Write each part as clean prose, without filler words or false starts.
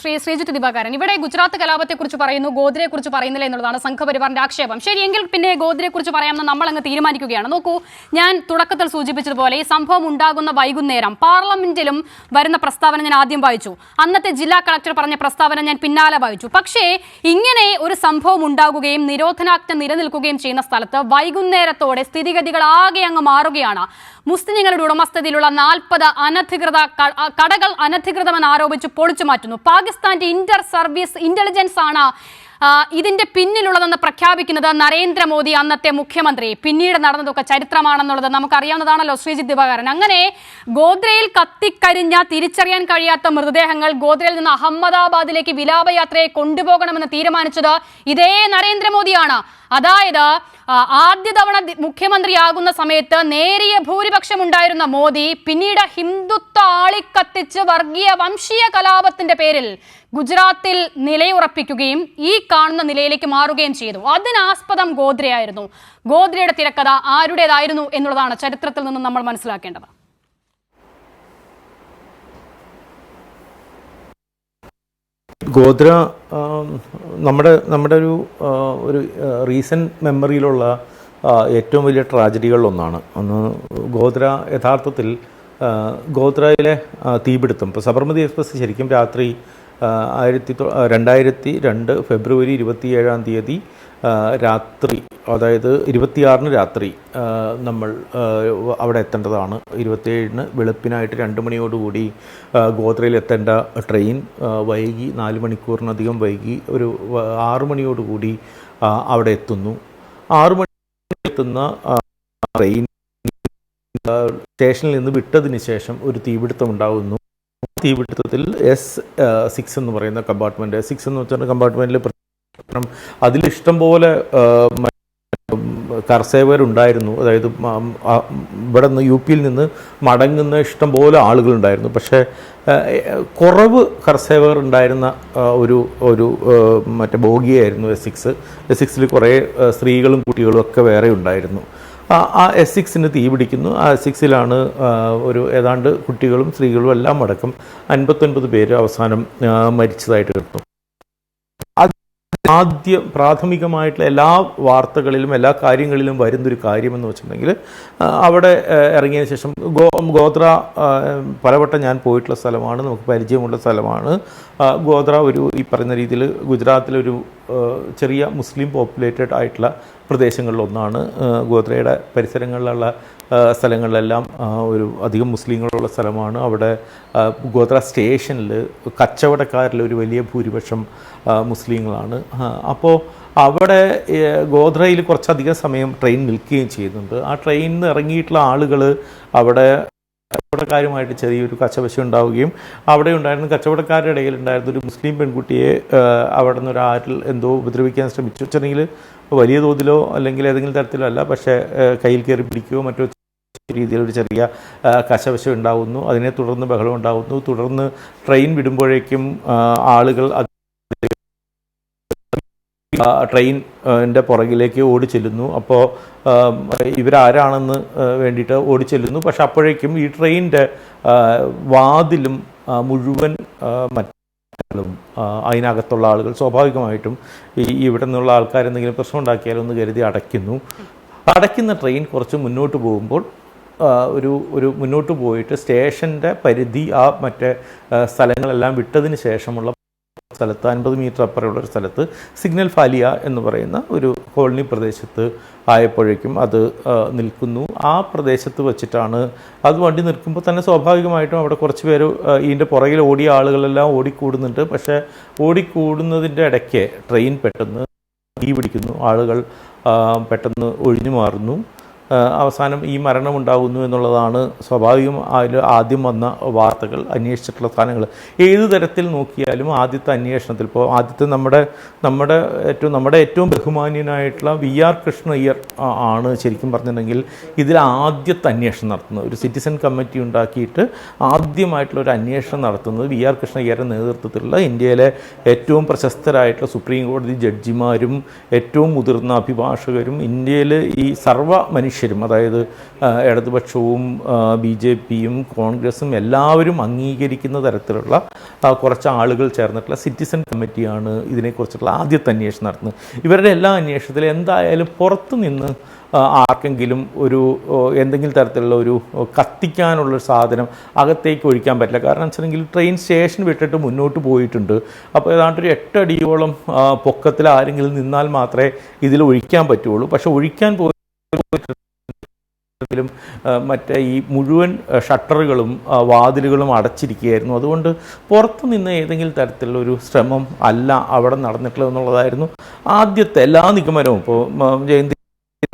ശ്രീജിത്ത് ദിവാകരൻ ഇവിടെ ഗുജറാത്ത് കലാപത്തെക്കുറിച്ച് പറയുന്നു, ഗോദ്രയെക്കുറിച്ച് പറയുന്നില്ല എന്നുള്ളതാണ് സംഘപരിവാറിന്റെ ആക്ഷേപം. ശരിയെങ്കിൽ പിന്നെ ഗോദ്രയെക്കുറിച്ച് പറയാമെന്ന് നമ്മൾ അങ്ങ് തീരുമാനിക്കുകയാണ്. നോക്കൂ, ഞാൻ തുടക്കത്തിൽ സൂചിപ്പിച്ചതുപോലെ ഈ സംഭവം ഉണ്ടാകുന്ന വൈകുന്നേരം പാർലമെന്റിലും വരുന്ന പ്രസ്താവന ഞാൻ ആദ്യം വായിച്ചു. അന്നത്തെ ജില്ലാ കളക്ടർ പറഞ്ഞ പ്രസ്താവന ഞാൻ പിന്നാലെ വായിച്ചു. പക്ഷേ ഇങ്ങനെ ഒരു സംഭവം ഉണ്ടാകുകയും നിരോധനാജ്ഞ നിലനിൽക്കുകയും ചെയ്യുന്ന സ്ഥലത്ത് വൈകുന്നേരത്തോടെ സ്ഥിതിഗതികൾ ആകെ അങ്ങ് മാറുകയാണ്. മുസ്ലിങ്ങളുടെ ഉടമസ്ഥതയിലുള്ള 40 അനധികൃത കടകൾ അനധികൃതമെന്ന് ആരോപിച്ച് പൊളിച്ചു മാറ്റുന്നു. പാകിസ്ഥാന്റെ ഇന്റർ സർവീസ് ഇന്റലിജൻസ് ആണ് ഇതിന്റെ പിന്നിലുള്ളതെന്ന് പ്രഖ്യാപിക്കുന്നത് നരേന്ദ്രമോദി, അന്നത്തെ മുഖ്യമന്ത്രി. പിന്നീട് നടന്നതൊക്കെ ചരിത്രമാണെന്നുള്ളത് നമുക്കറിയാവുന്നതാണല്ലോ ശ്രീജിത്ത് ദിവാകരൻ. അങ്ങനെ ഗോദ്രയിൽ കത്തിക്കരിഞ്ഞ തിരിച്ചറിയാൻ കഴിയാത്ത മൃതദേഹങ്ങൾ ഗോദ്രയിൽ നിന്ന് അഹമ്മദാബാദിലേക്ക് വിലാപയാത്രയെ കൊണ്ടുപോകണമെന്ന് തീരുമാനിച്ചത് ഇതേ നരേന്ദ്രമോദിയാണ്. അതായത് ആദ്യ തവണ മുഖ്യമന്ത്രിയാകുന്ന സമയത്ത് നേരിയ ഭൂരിപക്ഷം ഉണ്ടായിരുന്ന മോദി പിന്നീട് ഹിന്ദുത്വ ആളിക്കത്തിച്ച് വർഗീയ വംശീയ കലാപത്തിന്റെ പേരിൽ ഗുജറാത്തിൽ നിലയുറപ്പിക്കുകയും ഈ കാണുന്ന നിലയിലേക്ക് മാറുകയും ചെയ്തു. അതിനാസ്പദം ഗോദ്രയായിരുന്നു. ഗോദ്രയുടെ തിരക്കഥ ആരുടേതായിരുന്നു എന്നുള്ളതാണ് ചരിത്രത്തിൽ നിന്നും നമ്മൾ മനസ്സിലാക്കേണ്ടത്. ഗോദ്ര നമ്മുടെ ഒരു റീസെൻറ്റ് മെമ്മറിയിലുള്ള ഏറ്റവും വലിയ ട്രാജഡികളിലൊന്നാണ്. ഗോദ്ര യഥാർത്ഥത്തിൽ ഗോദ്രയിലെ തീപിടുത്തം. ഇപ്പോൾ സബർമതി എക്സ്പ്രസ് ശരിക്കും രാത്രി 2002 ഫെബ്രുവരി 27 രാത്രി, അതായത് 26 രാത്രി നമ്മൾ അവിടെ എത്തേണ്ടതാണ്. 27 വെളുപ്പിനായിട്ട് 2 മണിയോടുകൂടി ഗോദ്രയിൽ എത്തേണ്ട ട്രെയിൻ വൈകി 4 മണിക്കൂറിനധികം വൈകി ഒരു 6 മണിയോടുകൂടി അവിടെ എത്തുന്നു. 6 മണി എത്തുന്ന ട്രെയിൻ സ്റ്റേഷനിൽ നിന്ന് വിട്ടതിന് ശേഷം ഒരു തീപിടുത്തം ഉണ്ടാകുന്നു. തീപിടുത്തത്തിൽ S6 എന്ന് പറയുന്ന കമ്പാർട്ട്മെൻറ്റ്, S6 എന്ന് വെച്ചാൽ കമ്പാർട്ട്മെൻറ്റിൽ അതിലിഷ്ടം പോലെ കർസേവകരുണ്ടായിരുന്നു. അതായത് ഇവിടെ നിന്ന് UP യിൽ നിന്ന് മടങ്ങുന്ന ഇഷ്ടം പോലെ ആളുകളുണ്ടായിരുന്നു. പക്ഷേ കുറവ് കർസേവകർ ഉണ്ടായിരുന്ന ഒരു മറ്റേ ബോഗിയായിരുന്നു S6. S6ൽ കുറേ സ്ത്രീകളും കുട്ടികളും ഒക്കെ വേറെ ഉണ്ടായിരുന്നു. ആ S6 തീ പിടിക്കുന്നു. ആ S6ലാണ് ഒരു ഏതാണ്ട് കുട്ടികളും സ്ത്രീകളും എല്ലാം അടക്കം 59 പേര് അവസാനം മരിച്ചതായിട്ട് കിട്ടുന്നു. ആദ്യം പ്രാഥമികമായിട്ടുള്ള എല്ലാ വാർത്തകളിലും എല്ലാ കാര്യങ്ങളിലും വരുന്നൊരു കാര്യമെന്ന് വെച്ചിട്ടുണ്ടെങ്കിൽ അവിടെ ഇറങ്ങിയതിന് ശേഷം ഗോദ്ര പലവട്ടം ഞാൻ പോയിട്ടുള്ള സ്ഥലമാണ്, നമുക്ക് പരിചയമുള്ള സ്ഥലമാണ്. ഗോദ്ര ഈ പറയുന്ന രീതിയിൽ ഗുജറാത്തിലൊരു ചെറിയ മുസ്ലിം പോപ്പുലേറ്റഡ് ആയിട്ടുള്ള പ്രദേശങ്ങളിലൊന്നാണ്. ഗോദ്രയുടെ പരിസരങ്ങളിലുള്ള സ്ഥലങ്ങളിലെല്ലാം അധികം മുസ്ലിങ്ങളുള്ള സ്ഥലമാണ്. അവിടെ ഗോദ്ര സ്റ്റേഷനിൽ കച്ചവടക്കാരിൽ ഒരു വലിയ ഭൂരിപക്ഷം മുസ്ലിങ്ങളാണ്. അപ്പോൾ അവിടെ ഗോദ്രയിൽ കുറച്ചധികം സമയം ട്രെയിൻ നിൽക്കുകയും ചെയ്യുന്നുണ്ട്. ആ ട്രെയിനിൽ നിന്ന് ഇറങ്ങിയിട്ടുള്ള ആളുകൾ അവിടെ കച്ചവടക്കാരുമായിട്ട് ചെറിയൊരു കച്ചവശം ഉണ്ടാവുകയും അവിടെ ഉണ്ടായിരുന്ന കച്ചവടക്കാരുടെ ഇടയിൽ ഉണ്ടായിരുന്ന ഒരു മുസ്ലിം പെൺകുട്ടിയെ അവിടെ നിന്ന് ഒരാരിൽ എന്തോ ഉപദ്രവിക്കാൻ ശ്രമിച്ചു. വെച്ചിട്ടുണ്ടെങ്കിൽ വലിയ തോതിലോ അല്ലെങ്കിൽ ഏതെങ്കിലും തരത്തിലോ അല്ല, പക്ഷേ കയ്യിൽ കയറി പിടിക്കുകയോ മറ്റോ രീതിയിലൊരു ചെറിയ കശവശം ഉണ്ടാകുന്നു. അതിനെ തുടർന്ന് ബഹളം ഉണ്ടാകുന്നു. തുടർന്ന് ട്രെയിൻ വിടുമ്പോഴേക്കും ആളുകൾ ട്രെയിനിൻ്റെ പുറകിലേക്ക് ഓടിച്ചെല്ലുന്നു. അപ്പോൾ ഇവരാരാണെന്ന് വേണ്ടിയിട്ട് ഓടിച്ചെല്ലുന്നു. പക്ഷെ അപ്പോഴേക്കും ഈ ട്രെയിനിൻ്റെ വാതിലും മുഴുവൻ മറ്റും അതിനകത്തുള്ള ആളുകൾ സ്വാഭാവികമായിട്ടും ഇവിടെ നിന്നുള്ള ആൾക്കാരെന്തെങ്കിലും പ്രശ്നം ഉണ്ടാക്കിയാലോ എന്ന് കരുതി അടയ്ക്കുന്നു. അടയ്ക്കുന്ന ട്രെയിൻ കുറച്ച് മുന്നോട്ട് പോകുമ്പോൾ ഒരു മുന്നോട്ട് പോയിട്ട് സ്റ്റേഷൻ്റെ പരിധി മറ്റേ സ്ഥലങ്ങളെല്ലാം വിട്ടതിന് ശേഷമുള്ള സ്ഥലത്ത് 50 മീറ്റർ അപ്പുറമുള്ള ഒരു സ്ഥലത്ത് സിഗ്നൽ ഫാലിയ എന്ന് പറയുന്ന ഒരു കോളനി പ്രദേശത്ത് ആയപ്പോഴേക്കും അത് നിൽക്കുന്നു. ആ പ്രദേശത്ത് വെച്ചിട്ടാണ് അത് വണ്ടി നിൽക്കുമ്പോൾ തന്നെ സ്വാഭാവികമായിട്ടും അവിടെ കുറച്ച് പേര് ഇതിൻ്റെ പുറകിൽ ഓടിയ ആളുകളെല്ലാം ഓടിക്കൂടുന്നുണ്ട്. പക്ഷേ ഓടിക്കൂടുന്നതിൻ്റെ ഇടയ്ക്ക് ട്രെയിൻ പെട്ടെന്ന് തീ പിടിക്കുന്നു. ആളുകൾ പെട്ടെന്ന് ഒഴിഞ്ഞു മാറുന്നു. അവസാനം ഈ മരണമുണ്ടാകുന്നു എന്നുള്ളതാണ് സ്വാഭാവികം. അതിൽ ആദ്യം വന്ന വാർത്തകൾ, അന്വേഷിച്ചിട്ടുള്ള സ്ഥാനങ്ങൾ ഏത് തരത്തിൽ നോക്കിയാലും ആദ്യത്തെ അന്വേഷണത്തിൽ ഇപ്പോൾ ആദ്യത്തെ നമ്മുടെ ഏറ്റവും ബഹുമാന്യനായിട്ടുള്ള VR കൃഷ്ണയ്യർ ആണ് ശരിക്കും പറഞ്ഞിട്ടുണ്ടെങ്കിൽ ഇതിൽ ആദ്യത്തെ അന്വേഷണം നടത്തുന്നത്. ഒരു സിറ്റിസൺ കമ്മിറ്റി ഉണ്ടാക്കിയിട്ട് ആദ്യമായിട്ടുള്ള ഒരു അന്വേഷണം നടത്തുന്നത് VR കൃഷ്ണയ്യരുടെ നേതൃത്വത്തിലുള്ള ഇന്ത്യയിലെ ഏറ്റവും പ്രശസ്തരായിട്ടുള്ള സുപ്രീം കോടതി ജഡ്ജിമാരും ഏറ്റവും മുതിർന്ന അഭിഭാഷകരും ഇന്ത്യയിൽ ഈ സർവ്വ മനുഷ്യ പ്രതിപക്ഷരും, അതായത് ഇടതുപക്ഷവും BJPയും കോൺഗ്രസും എല്ലാവരും അംഗീകരിക്കുന്ന തരത്തിലുള്ള കുറച്ച് ആളുകൾ ചേർന്നിട്ടുള്ള സിറ്റിസൺ കമ്മിറ്റിയാണ് ഇതിനെക്കുറിച്ചുള്ള ആദ്യത്തെ അന്വേഷണം നടത്തുന്നത്. ഇവരുടെ എല്ലാ അന്വേഷണത്തിലും എന്തായാലും പുറത്തു നിന്ന് ആർക്കെങ്കിലും എന്തെങ്കിലും തരത്തിലുള്ള ഒരു കത്തിക്കാനുള്ളൊരു സാധനം അകത്തേക്ക് ഒഴിക്കാൻ പറ്റില്ല. കാരണം വെച്ചിട്ടുണ്ടെങ്കിൽ ട്രെയിൻ സ്റ്റേഷൻ വിട്ടിട്ട് മുന്നോട്ട് പോയിട്ടുണ്ട്. അപ്പോൾ ഏതാണ്ട് ഒരു 8 അടിയോളം പൊക്കത്തിൽ ആരെങ്കിലും നിന്നാൽ മാത്രമേ ഇതിൽ ഒഴിക്കാൻ പറ്റുള്ളൂ. പക്ഷെ ഒഴിക്കാൻ മറ്റേ ഈ മുഴുവൻ ഷട്ടറുകളും വാതിലുകളും അടച്ചിരിക്കുകയായിരുന്നു. അതുകൊണ്ട് പുറത്തു നിന്ന് ഏതെങ്കിലും തരത്തിലുള്ള ഒരു ശ്രമം അല്ല അവിടെ നടന്നിട്ടുള്ളത് എന്നുള്ളതായിരുന്നു ആദ്യത്തെ എല്ലാ നിഗമനവും. ഇപ്പോൾ ജയന്തി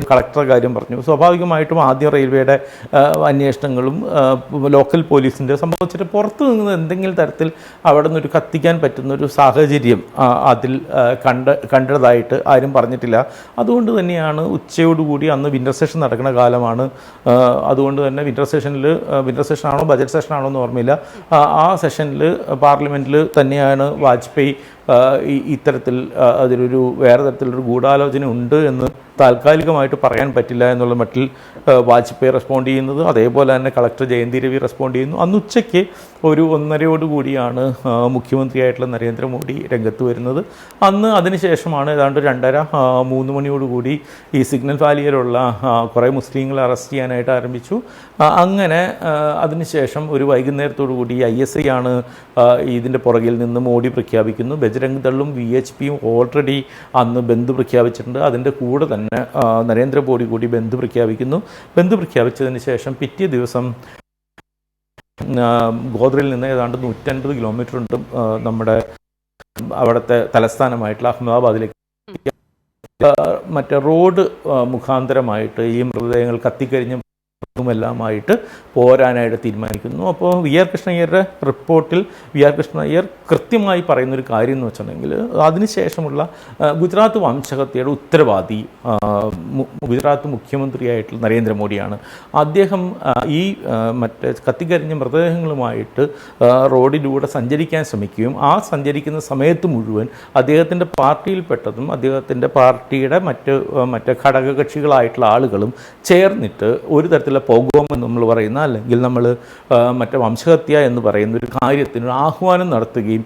കളക്ടറുടെ കാര്യം പറഞ്ഞു. സ്വാഭാവികമായിട്ടും ആദ്യം റെയിൽവേയുടെ അന്വേഷണങ്ങളും ലോക്കൽ പോലീസിൻ്റെ സംഭവിച്ചിട്ട് പുറത്തു നിന്ന് എന്തെങ്കിലും തരത്തിൽ അവിടെ നിന്നൊരു കത്തിക്കാൻ പറ്റുന്നൊരു സാഹചര്യം അതിൽ കണ്ടതായിട്ട് ആരും പറഞ്ഞിട്ടില്ല. അതുകൊണ്ട് തന്നെയാണ് ഉച്ചയോടുകൂടി അന്ന് വിൻ്റർ സെഷൻ നടക്കുന്ന കാലമാണ്. അതുകൊണ്ട് തന്നെ വിൻ്റർ സെഷനാണോ ബജറ്റ് സെഷനാണോ എന്ന് ഓർമ്മയില്ല, ആ സെഷനിൽ പാർലമെൻറ്റിൽ തന്നെയാണ് വാജ്പേയി ഇത്തരത്തിൽ അതിലൊരു വേറെ തരത്തിലൊരു ഗൂഢാലോചന ഉണ്ട് എന്ന് താൽക്കാലികമായിട്ട് പറയാൻ പറ്റില്ല എന്നുള്ള മട്ടിൽ വാജ്പേയി റെസ്പോണ്ട് ചെയ്യുന്നത്. അതേപോലെ തന്നെ കളക്ടർ ജയന്തി രവി റെസ്പോണ്ട് ചെയ്യുന്നു. അന്ന് ഉച്ചയ്ക്ക് ഒരു 1:30 മുഖ്യമന്ത്രിയായിട്ടുള്ള നരേന്ദ്രമോദി രംഗത്ത് വരുന്നത്. അതിനുശേഷമാണ് ഏതാണ്ട് 2:30-3 മണിയോടുകൂടി ഈ സിഗ്നൽ വാലിയിലുള്ള കുറേ മുസ്ലിങ്ങളെ അറസ്റ്റ് ചെയ്യാനായിട്ട് ആരംഭിച്ചു. അങ്ങനെ അതിനുശേഷം ഒരു വൈകുന്നേരത്തോടു കൂടി ISI ആണ് ഇതിൻ്റെ പുറകിൽ നിന്ന് മോഡി പ്രഖ്യാപിക്കുന്നു. ബജ്രംഗ് ദളും VHPയും ഓൾറെഡി അന്ന് ബന്ദ് പ്രഖ്യാപിച്ചിട്ടുണ്ട്. അതിൻ്റെ കൂടെ തന്നെ നരേന്ദ്രമോദി കൂടി ബന്ദ് പ്രഖ്യാപിക്കുന്നു. ബന്ദ് പ്രഖ്യാപിച്ചതിന് ശേഷം പിറ്റേ ദിവസം ഗോദ്രയിൽ നിന്ന് ഏതാണ്ട് 150 കിലോമീറ്റർ ഉണ്ട് നമ്മുടെ അവിടുത്തെ തലസ്ഥാനമായിട്ടുള്ള അഹമ്മദാബാദിലേക്ക് മറ്റേ റോഡ് മുഖാന്തരമായിട്ട് ഈ മൃതദേഹങ്ങൾ കത്തിക്കരിഞ്ഞ എല്ലാമായിട്ട് പോരാനായിട്ട് തീരുമാനിക്കുന്നു. അപ്പോൾ VR കൃഷ്ണയ്യരുടെ റിപ്പോർട്ടിൽ VR കൃഷ്ണയ്യർ കൃത്യമായി പറയുന്നൊരു കാര്യം എന്ന് വെച്ചിട്ടുണ്ടെങ്കിൽ അതിനുശേഷമുള്ള ഗുജറാത്ത് വംശഹത്യയുടെ ഉത്തരവാദി ഗുജറാത്ത് മുഖ്യമന്ത്രിയായിട്ടുള്ള നരേന്ദ്രമോദിയാണ്. അദ്ദേഹം ഈ മറ്റേ കത്തിക്കരിഞ്ഞ മൃതദേഹങ്ങളുമായിട്ട് റോഡിലൂടെ സഞ്ചരിക്കാൻ ശ്രമിക്കുകയും ആ സഞ്ചരിക്കുന്ന സമയത്ത് മുഴുവൻ അദ്ദേഹത്തിൻ്റെ പാർട്ടിയിൽപ്പെട്ടതും അദ്ദേഹത്തിൻ്റെ പാർട്ടിയുടെ മറ്റ് ഘടകകക്ഷികളായിട്ടുള്ള ആളുകളും ചേർന്നിട്ട് ഒരു തരത്തിലുള്ള പോഗോമെന്ന് നമ്മൾ പറയുന്ന അല്ലെങ്കിൽ നമ്മൾ മറ്റേ വംശഹത്യ എന്ന് പറയുന്ന ഒരു കാര്യത്തിന് ആഹ്വാനം നടത്തുകയും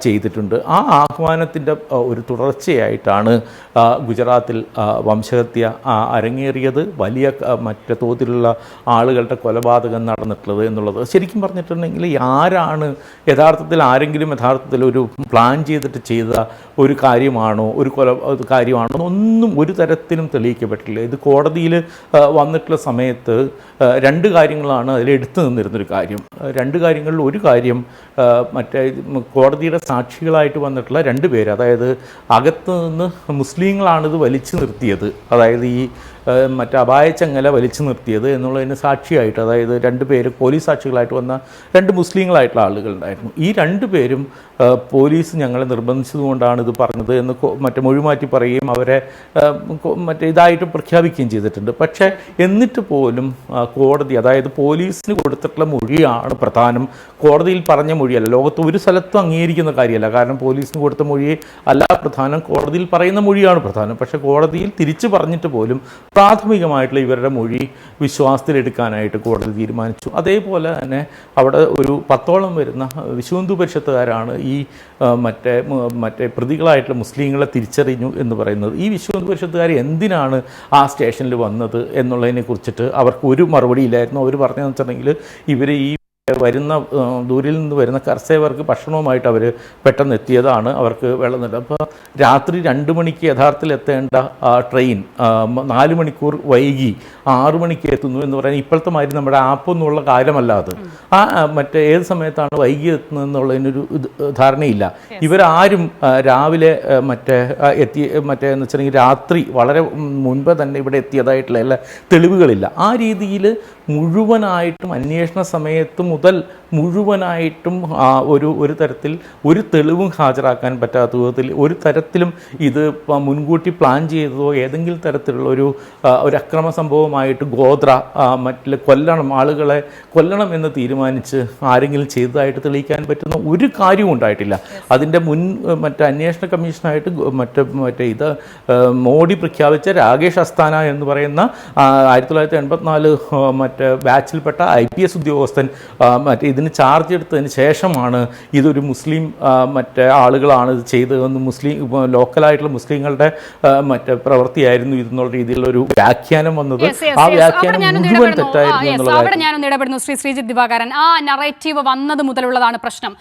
ചെയ്തിട്ടുണ്ട്. ആ ആഹ്വാനത്തിൻ്റെ ഒരു തുടർച്ചയായിട്ടാണ് ഗുജറാത്തിൽ വംശഹത്യ അരങ്ങേറിയത്. വലിയ മറ്റേ തോതിലുള്ള ആളുകളുടെ കൊലപാതകം നടന്നിട്ടുള്ളത് എന്നുള്ളത് ശരിക്കും പറഞ്ഞിട്ടുണ്ടെങ്കിൽ ആരാണ് യഥാർത്ഥത്തിൽ ഒരു പ്ലാൻ ചെയ്തിട്ട് ചെയ്ത ഒരു കാര്യമാണോ കാര്യമാണോ ഒന്നും ഒരു തരത്തിലും തെളിയിക്കപ്പെട്ടില്ല. ഇത് കോടതിയിൽ വന്നിട്ടുള്ള സമയത്ത് 2 കാര്യങ്ങളാണ് അതിൽ എടുത്തു നിന്നിരുന്നൊരു കാര്യം. 2 കാര്യങ്ങളിൽ ഒരു കാര്യം മറ്റേ കോടതിയുടെ സാക്ഷികളായിട്ട് വന്നിട്ടുള്ള 2 പേര്, അതായത് അകത്ത് നിന്ന് മുസ്ലിങ്ങളാണിത് വലിച്ചു നിർത്തിയത്, അതായത് ഈ മറ്റേ അപായച്ചങ്ങല വലിച്ചു നിർത്തിയത് എന്നുള്ളതിന് സാക്ഷിയായിട്ട്, അതായത് 2 പേര് പോലീസ് സാക്ഷികളായിട്ട് വന്ന 2 മുസ്ലിങ്ങളായിട്ടുള്ള ആളുകളുണ്ടായിരുന്നു. ഈ 2 പേരും പോലീസ് ഞങ്ങളെ നിർബന്ധിച്ചതുകൊണ്ടാണ് ഇത് പറഞ്ഞത് എന്ന് മറ്റേ മൊഴിമാറ്റി പറയുകയും അവരെ മറ്റേ ഇതായിട്ട് പ്രഖ്യാപിക്കുകയും ചെയ്തിട്ടുണ്ട്. പക്ഷേ എന്നിട്ട് പോലും കോടതി, അതായത് പോലീസിന് കൊടുത്തിട്ടുള്ള മൊഴിയാണ് പ്രധാനം, കോടതിയിൽ പറഞ്ഞ മൊഴിയല്ല. ലോകത്ത് ഒരു സ്ഥലത്തും അംഗീകരിക്കുന്ന കാര്യമല്ല. കാരണം പോലീസിന് കൊടുത്ത മൊഴി അല്ല പ്രധാനം, കോടതിയിൽ പറയുന്ന മൊഴിയാണ് പ്രധാനം. പക്ഷേ കോടതിയിൽ തിരിച്ചു പറഞ്ഞിട്ട് പോലും പ്രാഥമികമായിട്ടുള്ള ഇവരുടെ മൊഴി വിശ്വാസത്തിലെടുക്കാനായിട്ട് കോടതി തീരുമാനിച്ചു. അതേപോലെ തന്നെ അവിടെ ഒരു 10ഓളം വരുന്ന വിശ്വഹിന്ദു പരിഷത്തുകാരാണ് ഈ മറ്റേ പ്രതികളായിട്ടുള്ള മുസ്ലിങ്ങളെ തിരിച്ചറിഞ്ഞു എന്ന് പറയുന്നത്. ഈ വിശ്വഹിന്ദു പരിഷത്തുകാർ എന്തിനാണ് ആ സ്റ്റേഷനിൽ വന്നത് എന്നുള്ളതിനെ കുറിച്ചിട്ട് അവർക്ക് ഒരു മറുപടിയില്ലായിരുന്നു. അവർ പറഞ്ഞതെന്ന് വെച്ചിട്ടുണ്ടെങ്കിൽ ഇവർ ഈ ദൂരിൽ നിന്ന് വരുന്ന കർഷകർക്ക് ഭക്ഷണവുമായിട്ട് അവർ പെട്ടെന്ന് എത്തിയതാണ്, അവർക്ക് വെള്ളം നൽകുക. അപ്പോൾ രാത്രി 2 മണിക്ക് യഥാർത്ഥത്തിൽ എത്തേണ്ട ട്രെയിൻ 4 മണിക്കൂർ വൈകി 6 മണിക്ക് എത്തുന്നു എന്ന് പറയാൻ ഇപ്പോഴത്തെ മാതിരി നമ്മുടെ ആപ്പൊന്നുള്ള കാര്യമല്ല അത്. മറ്റേ ഏത് സമയത്താണ് വൈകി എത്തുന്നതെന്നുള്ളതിനൊരു ധാരണയില്ല. ഇവരാരും രാവിലെ എന്ന് വെച്ചിട്ടുണ്ടെങ്കിൽ രാത്രി വളരെ മുൻപ് തന്നെ ഇവിടെ എത്തിയതായിട്ടുള്ള എല്ലാ തെളിവുകളില്ല. ആ രീതിയിൽ മുഴുവനായിട്ടും അന്വേഷണ സമയത്തും മുതൽ മുഴുവനായിട്ടും ഒരു തരത്തിൽ ഒരു തെളിവും ഹാജരാക്കാൻ പറ്റാത്ത വിധത്തിൽ ഒരു തരത്തിലും ഇത് മുൻകൂട്ടി പ്ലാൻ ചെയ്തതോ ഏതെങ്കിലും തരത്തിലുള്ള ഒരു അക്രമ സംഭവമായിട്ട് ഗോത്ര ആളുകളെ കൊല്ലണം എന്ന് തീരുമാനിച്ച് ആരെങ്കിലും ചെയ്തതായിട്ട് തെളിയിക്കാൻ പറ്റുന്ന ഒരു കാര്യവും ഉണ്ടായിട്ടില്ല. അതിൻ്റെ അന്വേഷണ കമ്മീഷനായിട്ട് മോഡി പ്രഖ്യാപിച്ച രാകേഷ് അസ്താന എന്ന് പറയുന്ന 1984 ബാച്ചിൽപ്പെട്ട IPS ഉദ്യോഗസ്ഥൻ ഇതിന് ചാർജ് എടുത്തതിന് ശേഷമാണ് ഇതൊരു മുസ്ലിം ആളുകളാണ് ഇത് ചെയ്തതെന്ന് ലോക്കലായിട്ടുള്ള മുസ്ലിങ്ങളുടെ പ്രവൃത്തിയായിരുന്നു ഇതെന്നുള്ള രീതിയിലുള്ള ഒരു വ്യാഖ്യാനം വന്നത്. ആ വ്യാഖ്യാനം മുഴുവൻ തെറ്റായിരുന്നു എന്നുള്ളത്. അവിടെ ഞാനൊന്ന് ഇടപെടുന്നു ശ്രീജിത്ത് ദിവാകരൻ. ആ നറേറ്റീവ് വന്നത് മുതലുള്ളതാണ് പ്രശ്നം.